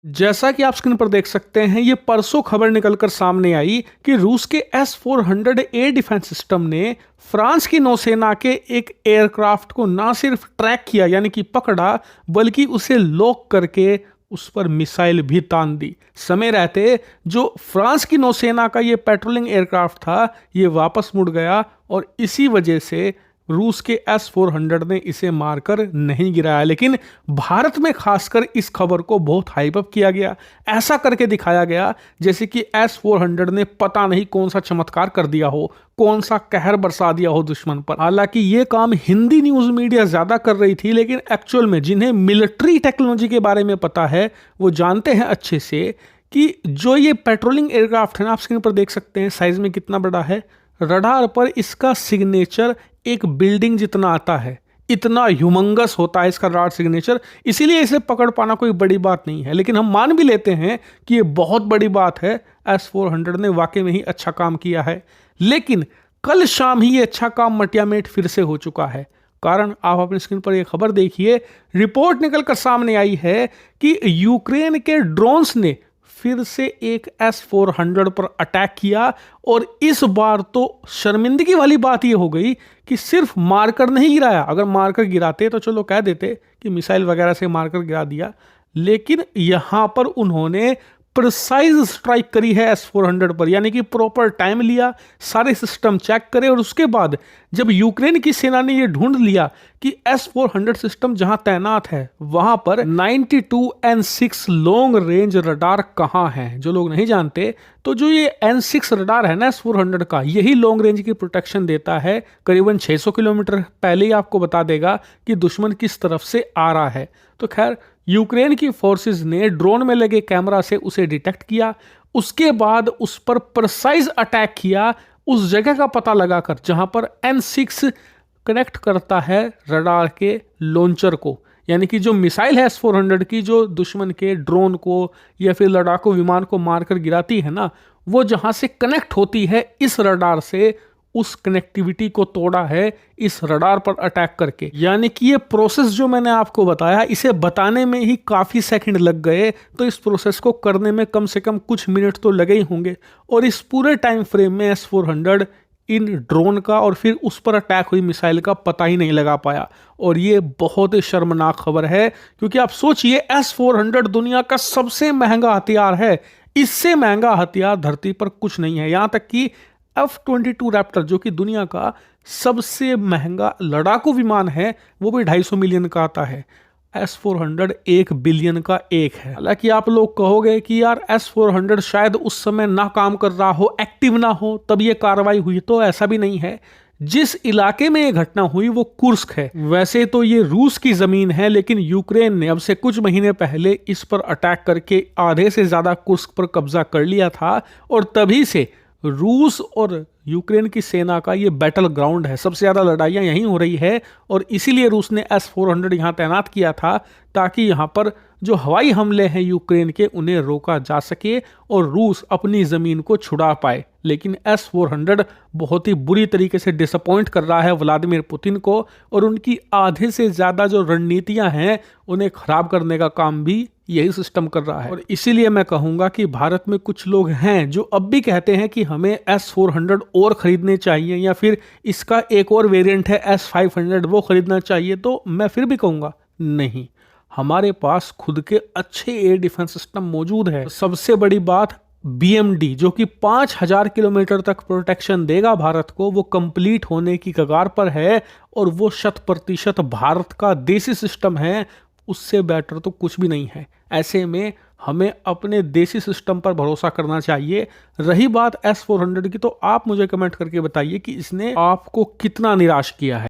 जैसा कि आप स्क्रीन पर देख सकते हैं, ये परसों खबर निकलकर सामने आई कि रूस के S-400 एयर डिफेंस सिस्टम ने फ्रांस की नौसेना के एक एयरक्राफ्ट को ना सिर्फ ट्रैक किया यानी कि पकड़ा, बल्कि उसे लॉक करके उस पर मिसाइल भी तान दी। समय रहते जो फ्रांस की नौसेना का ये पेट्रोलिंग एयरक्राफ्ट था, ये वापस मुड़ गया और इसी वजह से रूस के S-400 ने इसे मारकर नहीं गिराया। लेकिन भारत में खासकर इस खबर को बहुत हाइप अप किया गया, ऐसा करके दिखाया गया जैसे कि S-400 ने पता नहीं कौन सा चमत्कार कर दिया हो, कौन सा कहर बरसा दिया हो दुश्मन पर। हालांकि ये काम हिंदी न्यूज मीडिया ज्यादा कर रही थी, लेकिन एक्चुअल में जिन्हें मिलिट्री टेक्नोलॉजी के बारे में पता है वो जानते हैं अच्छे से कि जो ये पेट्रोलिंग एयरक्राफ्ट है ना, आप स्क्रीन पर देख सकते हैं साइज में कितना बड़ा है। रडार पर इसका सिग्नेचर एक बिल्डिंग जितना आता है, इतना ह्यूमंगस होता है इसका रडार सिग्नेचर, इसीलिए इसे पकड़ पाना कोई बड़ी बात नहीं है। लेकिन हम मान भी लेते हैं कि ये बहुत बड़ी बात है, S-400 ने वाकई में ही अच्छा काम किया है। लेकिन कल शाम ही ये अच्छा काम मटियामेट फिर से हो चुका है। कारण आप अपनी स्क्रीन पर यह खबर देखिए, रिपोर्ट निकलकर सामने आई है कि यूक्रेन के ड्रोन्स ने फिर से एक S-400 पर अटैक किया और इस बार तो शर्मिंदगी वाली बात यह हो गई कि सिर्फ मारकर नहीं गिराया। अगर मारकर गिराते तो चलो कह देते कि मिसाइल वगैरह से मारकर गिरा दिया, लेकिन यहां पर उन्होंने प्रिसाइज स्ट्राइक करी है S-400 पर, यानी कि प्रॉपर टाइम लिया, सारे सिस्टम चेक करे और उसके बाद जब यूक्रेन की सेना ने यह ढूंढ लिया कि S-400 सिस्टम जहां तैनात है वहां पर 92 N6 लॉन्ग रेंज रडार कहां है। जो लोग नहीं जानते तो जो ये N6 रडार है ना S-400 का, यही लॉन्ग रेंज की प्रोटेक्शन देता है। करीबन 600 किलोमीटर पहले ही आपको बता देगा कि दुश्मन किस तरफ से आ रहा है। तो खैर, यूक्रेन की फोर्सेस ने ड्रोन में लगे कैमरा से उसे डिटेक्ट किया, उसके बाद उस पर प्रिसाइज अटैक किया, उस जगह का पता लगाकर जहां पर N6 कनेक्ट करता है रडार के लॉन्चर को, यानी कि जो मिसाइल है S-400 की, जो दुश्मन के ड्रोन को या फिर लड़ाकू विमान को मारकर गिराती है ना, वो जहां से कनेक्ट होती है इस रडार से, उस कनेक्टिविटी को तोड़ा है इस रडार पर अटैक करके। यानी कि ये प्रोसेस जो मैंने आपको बताया, इसे बताने में ही काफी सेकंड लग गए, तो इस प्रोसेस को करने में कम से कम कुछ मिनट तो लगे ही होंगे। और इस पूरे टाइम फ्रेम में S-400 इन ड्रोन का और फिर उस पर अटैक हुई मिसाइल का पता ही नहीं लगा पाया। और ये बहुत ही शर्मनाक खबर है, क्योंकि आप सोचिए S-400 दुनिया का सबसे महंगा हथियार है, इससे महंगा हथियार धरती पर कुछ नहीं है। यहां तक कि F-22 रैप्टर जो कि दुनिया का सबसे महंगा लड़ाकू विमान है, वो भी 250 मिलियन का आता है। S-400 1 बिलियन का एक है। हालांकि आप लोग कहोगे कि यार S-400 शायद उस समय ना काम कर रहा हो, एक्टिव ना हो, तब ये कार्रवाई हुई, तो ऐसा भी नहीं है। जिस इलाके में ये घटना हुई वो कुर्स्क है। वैसे तो ये रूस की जमीन है, लेकिन यूक्रेन ने अब से कुछ महीने पहले इस पर अटैक करके आधे से ज्यादा कुर्स्क पर कब्जा कर लिया था, और तभी से रूस और यूक्रेन की सेना का ये बैटल ग्राउंड है, सबसे ज़्यादा लड़ाइयाँ यहीं हो रही है। और इसीलिए रूस ने S-400 यहाँ तैनात किया था, ताकि यहाँ पर जो हवाई हमले हैं यूक्रेन के, उन्हें रोका जा सके और रूस अपनी ज़मीन को छुड़ा पाए। लेकिन S-400 बहुत ही बुरी तरीके से डिसअपॉइंट कर रहा है व्लादिमीर पुतिन को, और उनकी आधे से ज़्यादा जो रणनीतियाँ हैं उन्हें खराब करने का काम भी यही सिस्टम कर रहा है। और इसीलिए मैं कहूँगा कि भारत में कुछ लोग हैं जो अब भी कहते हैं कि हमें S-400 और ख़रीदने चाहिए, या फिर इसका एक और वेरिएंट है S-500 वो ख़रीदना चाहिए। तो मैं फिर भी कहूँगा नहीं, हमारे पास खुद के अच्छे एयर डिफेंस सिस्टम मौजूद है। सबसे बड़ी बात, BMD जो कि 5000 किलोमीटर तक प्रोटेक्शन देगा भारत को, वो कंप्लीट होने की कगार पर है, और वो 100% भारत का देसी सिस्टम है। उससे बेटर तो कुछ भी नहीं है। ऐसे में हमें अपने देसी सिस्टम पर भरोसा करना चाहिए। रही बात S-400 की, तो आप मुझे कमेंट करके बताइए कि इसने आपको कितना निराश किया है।